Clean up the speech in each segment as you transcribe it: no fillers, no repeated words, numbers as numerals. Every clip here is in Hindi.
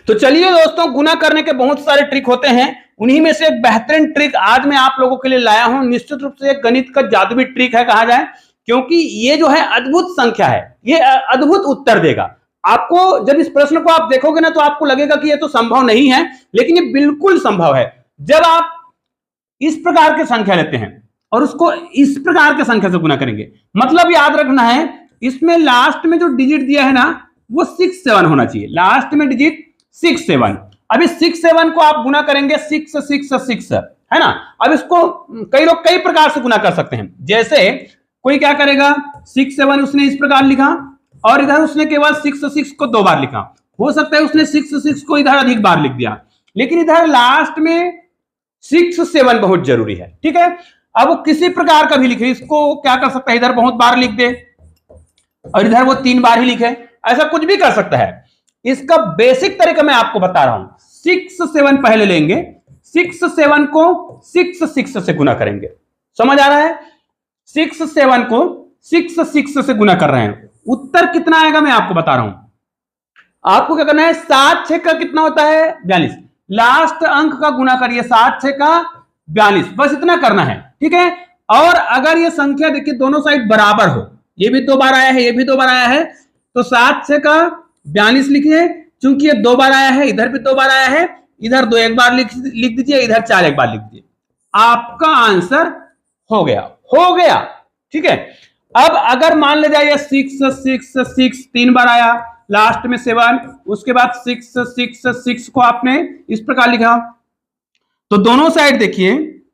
तो चलिए दोस्तों, गुना करने के बहुत सारे ट्रिक होते हैं, उन्हीं में से एक बेहतरीन ट्रिक आज मैं आप लोगों के लिए लाया हूं। निश्चित रूप से एक गणित का जादुई ट्रिक है कहा जाए, क्योंकि ये जो है अद्भुत संख्या है, ये अद्भुत उत्तर देगा आपको। जब इस प्रश्न को आप देखोगे ना तो आपको लगेगा कि ये तो संभव नहीं है, लेकिन ये बिल्कुल संभव है। जब आप इस प्रकार की संख्या लेते हैं और उसको इस प्रकार की संख्या से गुना करेंगे, मतलब याद रखना है इसमें लास्ट में जो डिजिट दिया है ना वो 6 7 होना चाहिए। लास्ट में डिजिट 6 7। अब इस 6 7 को आप गुना करेंगे 6 6 6, है ना। अब इसको कई लोग कई प्रकार से गुना कर सकते हैं। जैसे कोई क्या करेगा, 6 7 उसने इस प्रकार लिखा और इधर उसने केवल 6 6 को 2 बार लिखा। हो सकता है उसने 6 6 को इधर अधिक बार लिख दिया, लेकिन इधर लास्ट में 6 7 बहुत जरूरी है, ठीक है। अब वो किसी प्रकार का भी लिखे, इसको क्या कर सकता है, इधर बहुत बार लिख दे और इधर वो 3 बार ही लिखे, ऐसा कुछ भी कर सकता है। इसका बेसिक तरीका मैं आपको बता रहा हूं। 6 7 पहले लेंगे, 6 7 को 6 6 से गुना करेंगे। समझ आ रहा है? 6 7 को 6 6 से गुना कर रहे हैं, उत्तर कितना आएगा मैं आपको बता रहा हूं। आपको क्या करना है, 7 6 का कितना होता है 42। लास्ट अंक का गुना करिए, 7 6 का 42, बस इतना करना है, ठीक है। और अगर ये संख्या देखिए दोनों साइड बराबर हो, ये भी 2 बार आया है, ये भी 2 बार आया है, तो 7 6 का 42 लिखिए। चूंकि ये 2 बार आया है, इधर भी 2 बार आया है, इधर 2 एक बार लिख दीजिए, इधर 4 एक बार लिख दीजिए, आपका आंसर हो गया, हो गया, ठीक है। अब अगर मान ले जाए 6 6 6 3 बार आया, लास्ट में 7, उसके बाद 6 6 6 को आपने इस प्रकार लिखा, तो दोनों साइड देखिए,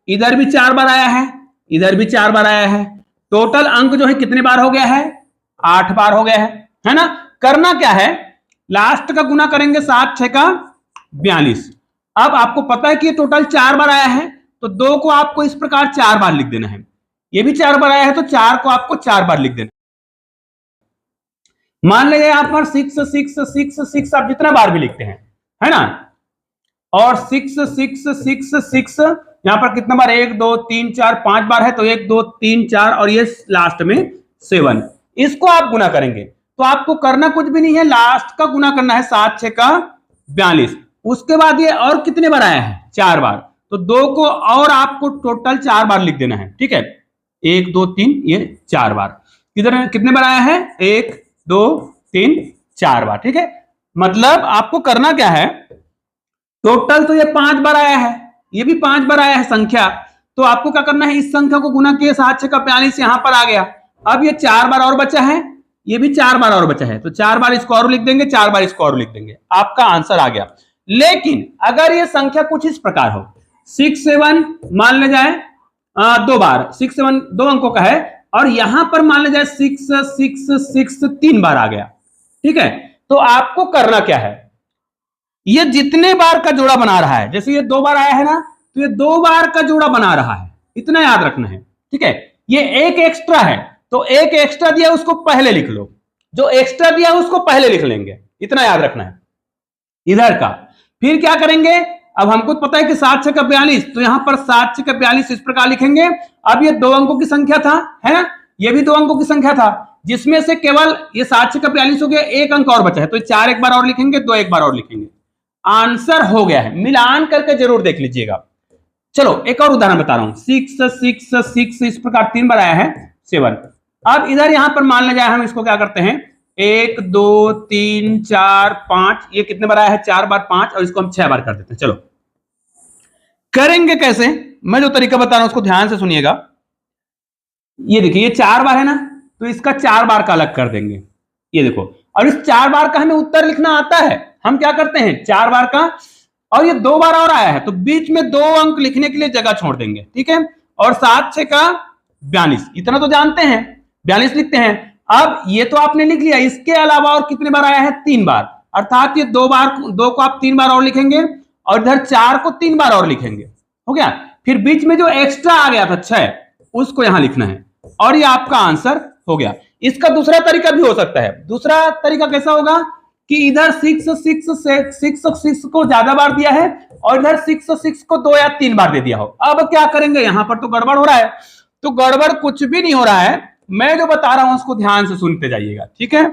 इधर भी 4 बार आया है, इधर भी 4 बार आया है, टोटल अंक जो है कितने बार हो गया है, 8 बार हो गया है ना। करना क्या है, लास्ट का गुना करेंगे 7 6 का 42। अब आपको पता है कि ये टोटल 4 बार आया है, तो 2 को आपको इस प्रकार 4 बार लिख देना है। ये भी 4 बार आया है, तो 4 को आपको 4 बार लिख देना। मान लीजिए यहां पर 6 6 6 6 आप जितना बार भी लिखते हैं, है ना, और 6 6 6 6 यहां पर कितना बार, 1 2 3 4 5 बार है, तो 1 2 3 4 और ये लास्ट में 7, इसको आप गुना करेंगे। तो आपको करना कुछ भी नहीं है, लास्ट का गुना करना है 7 6 का 42। उसके बाद ये और कितने बार आया है, 4 बार, तो 2 को और आपको टोटल 4 बार लिख देना है, ठीक है। 1 2 3 ये 4 बार, किधर कितने बार आया है, 1 2 3 4 बार, ठीक है। मतलब आपको करना क्या है, टोटल तो ये 5 बार आया है, ये भी 5 बार आया है संख्या, तो आपको क्या करना है, इस संख्या को गुना किए 7 6 का 42 यहां पर आ गया। अब ये 4 बार और बचा है, ये भी 4 बार और बचा है, तो 4 बार इसको और लिख देंगे, 4 बार इसको और लिख देंगे, आपका आंसर आ गया। लेकिन अगर ये संख्या कुछ इस प्रकार हो, 6 7 मान ले जाए 2 बार, 6 7 2 अंकों का है, और यहां पर मान ले जाए 6 6 6 3 बार आ गया, ठीक है। तो आपको करना क्या है, ये जितने बार का जोड़ा बना रहा है, जैसे ये 2 बार आया है ना, तो ये 2 बार का जोड़ा बना रहा है, इतना याद रखना है, ठीक है। ये एक एक्स्ट्रा है, तो एक एक्स्ट्रा दिया उसको पहले लिख लो, जो एक्स्ट्रा दिया उसको पहले लिख लेंगे, इतना याद रखना है इधर का। फिर क्या करेंगे, अब हमको पता है कि 7 6 का 42, तो यहां पर 7 6 का 42 इस प्रकार लिखेंगे। अब ये 2 अंकों की संख्या था, है ना, ये भी 2 अंकों की संख्या था, जिसमें से केवल ये 7 6 का 42 हो गया, एक अंक और बचा है, तो 4 एक बार और लिखेंगे, 2 एक बार और लिखेंगे, आंसर हो गया है। मिलान करके जरूर देख लीजिएगा। चलो एक और उदाहरण बता रहा हूं, 6 6 6 इस प्रकार 3 बार आया है, 7। अब इधर यहां पर मान ले जाए हम इसको क्या करते हैं, 1 2 3 4 5, ये कितने बार आया है, 4 बार 5, और इसको हम 6 बार कर देते हैं। चलो करेंगे कैसे, मैं जो तरीका बता रहा हूं उसको ध्यान से सुनिएगा। ये देखिए ये 4 बार है ना, तो इसका 4 बार का अलग कर देंगे, ये देखो। और इस 4 बार का हमें उत्तर लिखना आता है, हम क्या करते हैं 4 बार का, और ये 2 बार और आया है, तो बीच में 2 अंक लिखने के लिए जगह छोड़ देंगे, ठीक है। और 7 6 का 42, इतना तो जानते हैं, 42 लिखते हैं। अब ये तो आपने लिख लिया, इसके अलावा और कितने बार आया है, 3 बार, अर्थात ये 2 बार, 2 को आप 3 बार और लिखेंगे, और इधर 4 को 3 बार और लिखेंगे, हो गया। फिर बीच में जो एक्स्ट्रा आ गया था 6, उसको यहां लिखना है, और ये आपका आंसर हो गया। इसका दूसरा तरीका भी हो सकता है। दूसरा तरीका कैसा होगा कि इधर 6 6 को ज्यादा बार दिया है, और इधर 6 6 को 2 या 3 बार दे दिया हो। अब क्या करेंगे, यहां पर तो गड़बड़ हो रहा है, तो गड़बड़ कुछ भी नहीं हो रहा है, मैं जो बता रहा हूं उसको ध्यान से सुनते जाइएगा, ठीक है।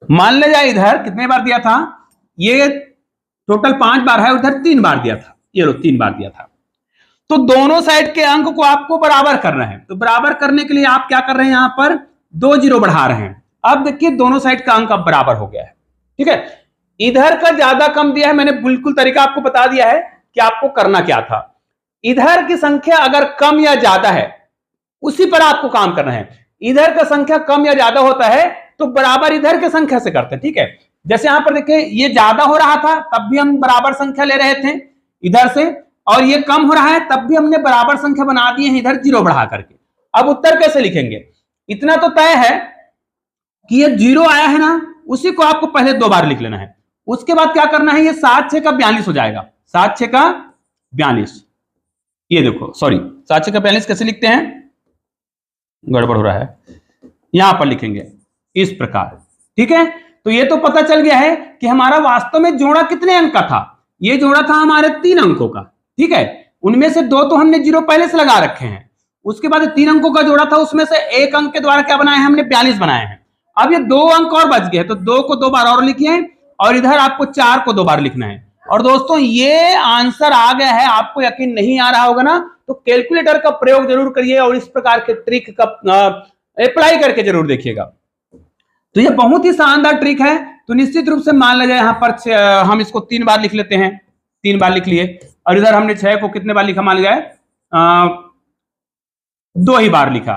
मान ले जाए इधर कितने बार दिया था, ये टोटल 5 बार है, उधर 3 बार दिया था, ये लो 3 बार दिया था। तो दोनों साइड के अंक को आपको बराबर करना है। तो बराबर करने के लिए आप क्या कर रहे हैं, यहां पर 2 जीरो बढ़ा रहे हैं। अब देखिए दोनों साइड का अंक अब बराबर हो गया है, ठीक है। इधर का ज्यादा कम दिया है, मैंने बिल्कुल तरीका आपको बता दिया है कि आपको करना क्या था। इधर की संख्या अगर कम या ज्यादा है उसी पर आपको काम करना है। इधर का संख्या कम या ज्यादा होता है तो बराबर इधर के संख्या से करते हैं, ठीक है। जैसे यहां पर देखिए ये ज्यादा हो रहा था तब भी हम बराबर संख्या ले रहे थे इधर से, और ये कम हो रहा है तब भी हमने बराबर संख्या बना दिए हैं इधर जीरो बढ़ा करके। अब उत्तर कैसे लिखेंगे, इतना तो तय है कि ये जीरो आया है ना, उसी को आपको पहले 2 बार लिख लेना है। उसके बाद क्या करना है, ये 7 6 का 42 हो जाएगा, 7 6 का 42। ये देखो सॉरी 7 6 का 42 कैसे लिखते हैं, गड़बड़ हो रहा है, यहां पर लिखेंगे इस प्रकार, ठीक है। तो ये तो पता चल गया है कि हमारा वास्तव में जोड़ा कितने अंक का था, ये जोड़ा था हमारे 3 अंकों का, ठीक है। उनमें से 2 तो हमने जीरो पहले से लगा रखे हैं, उसके बाद 3 अंकों का जोड़ा था, उसमें से 1 अंक के द्वारा क्या बनाए हैं हमने, 42 बनाए हैं। अब ये 2 अंक और बच गए, तो 2 को 2 बार और लिखिए, और इधर आपको 4 को 2 बार लिखना है। और दोस्तों ये आंसर आ गया है, आपको यकीन नहीं आ रहा होगा ना, तो कैलकुलेटर का प्रयोग जरूर करिए और इस प्रकार के ट्रिक का अप्लाई करके जरूर देखिएगा। तो ये बहुत ही शानदार ट्रिक है। तो निश्चित रूप से मान लीजिए यहां पर हम इसको 3 बार लिख लेते हैं, 3 बार लिख लिए, और इधर हमने 6 को कितने बार लिखा, मान लीजिए 2 ही बार लिखा।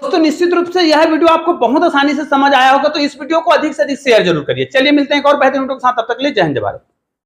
दोस्तों निश्चित रूप से यह वीडियो आपको बहुत आसानी से समझ आया होगा, तो इस वीडियो को अधिक से अधिक शेयर जरूर करिए। चलिए मिलते हैं एक और बेहतरीन वीडियो के साथ, तब तक के लिए जय हिंद जय भारत।